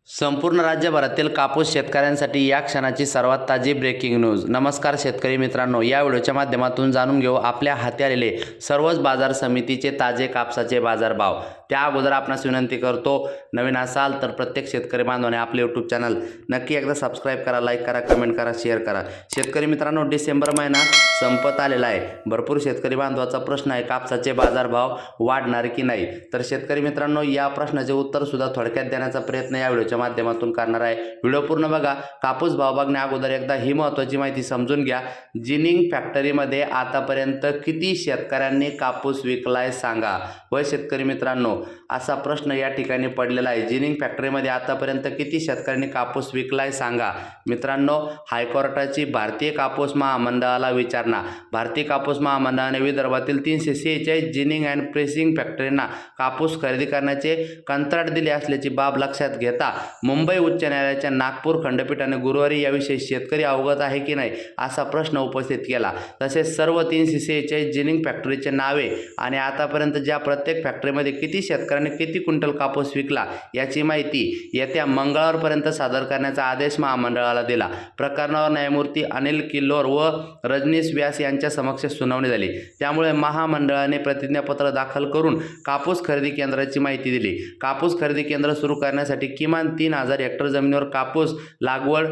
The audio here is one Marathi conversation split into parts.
संपूर्ण राज्यभरातील कापूस शेतकऱ्यांसाठी या क्षणाची सर्वात ताजी ब्रेकिंग न्यूज। नमस्कार शेतकरी मित्रांनो, या व्हिडिओच्या माध्यमातून जाणून घेऊ आपल्या हाती आलेले सर्वच बाजार समितीचे ताजे कापसाचे बाजारभाव। त्या अगोदर आपणास विनंती करतो, नवीन असाल तर प्रत्येक शेतकरी बांधवाने आपले यूट्यूब चॅनल नक्की एकदा सबस्क्राइब करा, लाईक करा, कमेंट करा, शेअर करा। शेतकरी मित्रांनो, डिसेंबर महिना संपत आलेला आहे। भरपूर शेतकरी बांधवाचा प्रश्न आहे, कापसाचे बाजारभाव वाढणार की नाही। तर शेतकरी मित्रांनो, या प्रश्नाचे उत्तर सुद्धा थोडक्यात देण्याचा प्रयत्न या व्हिडिओच्या माध्यमातून करणार आहे। व्हिडिओ पूर्ण बघा। कापूस भाव बघण्या अगोदर एकदा ही महत्त्वाची माहिती समजून घ्या। जिनिंग फॅक्टरीमध्ये आतापर्यंत किती शेतकऱ्यांनी कापूस विकलाय सांगा। व शेतकरी मित्रांनो, असा प्रश्न या ठिकाणी पडलेला आहे, जिनिंग फॅक्टरीमध्ये आतापर्यंत किती शेतकऱ्यांनी कापूस विकलाय सांगा। मित्रांनो, हायकोर्टाची भारतीय कापूस महामंडळाला विचारणा। भारतीय कापूस महामंडळाने विदर्भातील 346 जिनिंग अँड प्रेसिंग फॅक्टरींना कापूस खरेदी करण्याचे कंत्राट दिले असल्याची बाब लक्षात घेता मुंबई उच्च न्यायालयाच्या नागपूर खंडपीठाने गुरुवारी याविषयी शेतकरी अवगत आहे की नाही असा प्रश्न उपस्थित केला। तसेच सर्व 346 जिनिंग फॅक्टरीचे नावे आणि आतापर्यंत ज्या प्रत्येक फॅक्टरीमध्ये किती शेतकऱ्यांनी किती क्विंटल कापूस विकला याची माहिती येत्या मंगळवारपर्यंत सादर करण्याचा आदेश महामंडळाला दिला। प्रकरणावर न्यायमूर्ती अनिल किल्लोर व रजनीश व्यास यांच्या समक्ष सुनावणी झाली। त्यामुळे महामंडळाने प्रतिज्ञापत्र दाखल करून कापूस खरेदी केंद्राची माहिती दिली। कापूस खरेदी केंद्र सुरू करण्यासाठी किमान 3000 हेक्टर जमिनीवर कापूस लागवड,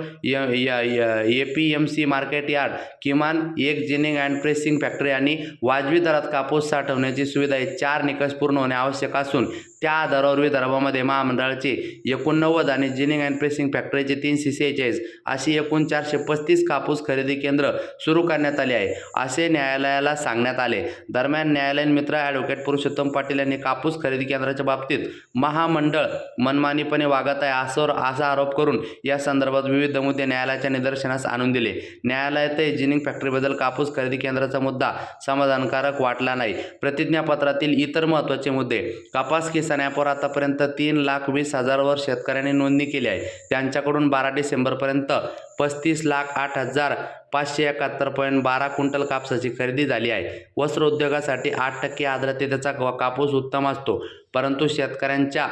APMC मार्केट यार्ड, किमान एक जिनिंग अँड प्रेसिंग फॅक्टरी आणि वाजवी दरात कापूस साठवण्याची सुविधा हे 4 निकष पूर्ण होणे आवश्यक असून त्या आधारावर विदर्भामध्ये महामंडळाचे 89 आणि जिनिंग अँड प्रेसिंग फॅक्टरीचे 346 अशी एकूण 435 कापूस खरेदी केंद्र सुरू करण्यात आले आहे, असे न्यायालयाला सांगण्यात आले। दरम्यान न्यायालयीन मित्र ॲडव्होकेट पुरुषोत्तम पाटील यांनी कापूस खरेदी केंद्राच्या बाबतीत महामंडळ मनमानीपणे वागत आहे असा आरोप करून या संदर्भात विविध मुद्दे न्यायालयाच्या निदर्शनास आणून दिले। न्यायालयातही जिनिंग फॅक्टरीबद्दल कापूस खरेदी केंद्राचा मुद्दा समाधानकारक वाटला नाही। प्रतिज्ञापत्रातील इतर महत्त्वाचे मुद्दे: कापूस किसान ॲपवर आतापर्यंत 3,20,000 वर शेतकऱ्यांनी नोंदणी केली आहे। त्यांच्याकडून 12 डिसेंबरपर्यंत 35,08,571.12 क्विंटल कापसाची खरेदी झाली आहे। वस्त्र उद्योगासाठी 8% आर्द्रतेचा कापूस उत्तम असतो, परंतु शेतकऱ्यांच्या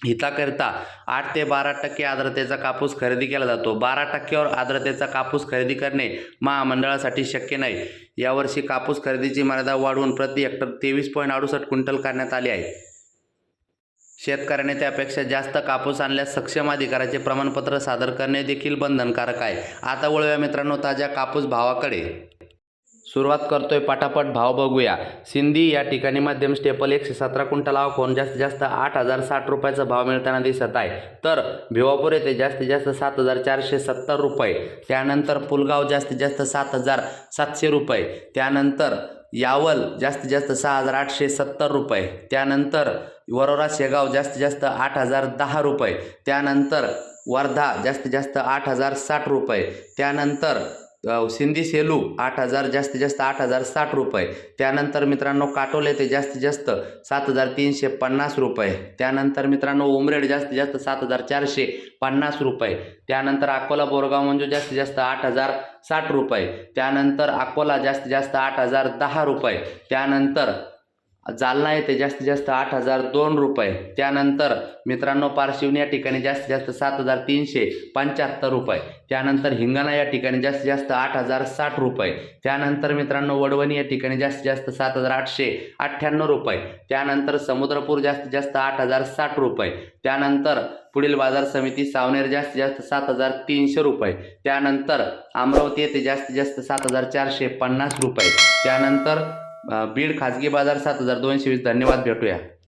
हिताकरिता 8 ते 12% आर्द्रतेचा कापूस खरेदी केला जातो। 12%वर आर्द्रतेचा कापूस खरेदी करणे महामंडळासाठी शक्य नाही। यावर्षी कापूस खरेदीची मर्यादा वाढवून प्रति हेक्टर 23.68 क्विंटल करण्यात आली आहे। शेतकऱ्याने त्यापेक्षा जास्त कापूस आणल्यास सक्षम अधिकाऱ्याचे प्रमाणपत्र सादर करणे देखील बंधनकारक आहे। आता वळूया मित्रांनो ताज्या कापूस भावाकडे। सुरुवात करतोय पटापट भाव बघूया। सिंधी या ठिकाणी मध्यम स्टेपल 117 क्विंटल आवक जास्तीत जास्त 8,060 रुपयाचा भाव मिळताना दिसत आहे। तर भिवापूर येथे जास्तीत जास्त 7,470 रुपये, त्यानंतर पुलगाव जास्तीत जास्त 7,700 रुपये, त्यानंतर यावल जास्तीत जास्त 6,870 रुपये, त्यानंतर वरोरा शेगाव जास्तीत जास्त 8,010 रुपये, त्यानंतर वर्धा जास्तीत जास्त 8,060 रुपये, त्यानंतर सिंधी सेलू 8,000 जास्तीत जास्त 8,060 रुपये, त्यानंतर मित्रांनो काटोले ते जास्तीत जास्त 7,350 रुपये, त्यानंतर मित्रांनो उमरेड जास्तीत जास्त 7,450 रुपये, त्यानंतर अकोला बोरगाव मंजू जास्तीत जास्त 8,060 रुपये, त्यानंतर अकोला जास्तीत जास्त 8,010 रुपये, त्यानंतर जालना येथे जास्तीत जास्त 8,002 रुपये, त्यानंतर मित्रांनो पारशिवनी या ठिकाणी जास्तीत जास्त 7,375 रुपये, त्यानंतर हिंगणा या ठिकाणी जास्तीत जास्त 8,060 रुपये, त्यानंतर मित्रांनो वडवणी या ठिकाणी जास्तीत जास्त 7,898 रुपये, त्यानंतर समुद्रपूर जास्तीत जास्त 8,060 रुपये, त्यानंतर पुढील बाजार समिती सावनेर जास्तीत जास्त 7,300 रुपये, त्यानंतर अमरावती येथे जास्तीत जास्त 7,450 रुपये, त्यानंतर बीड खाजगी बाजार 7,220। धन्यवाद, भेटूया।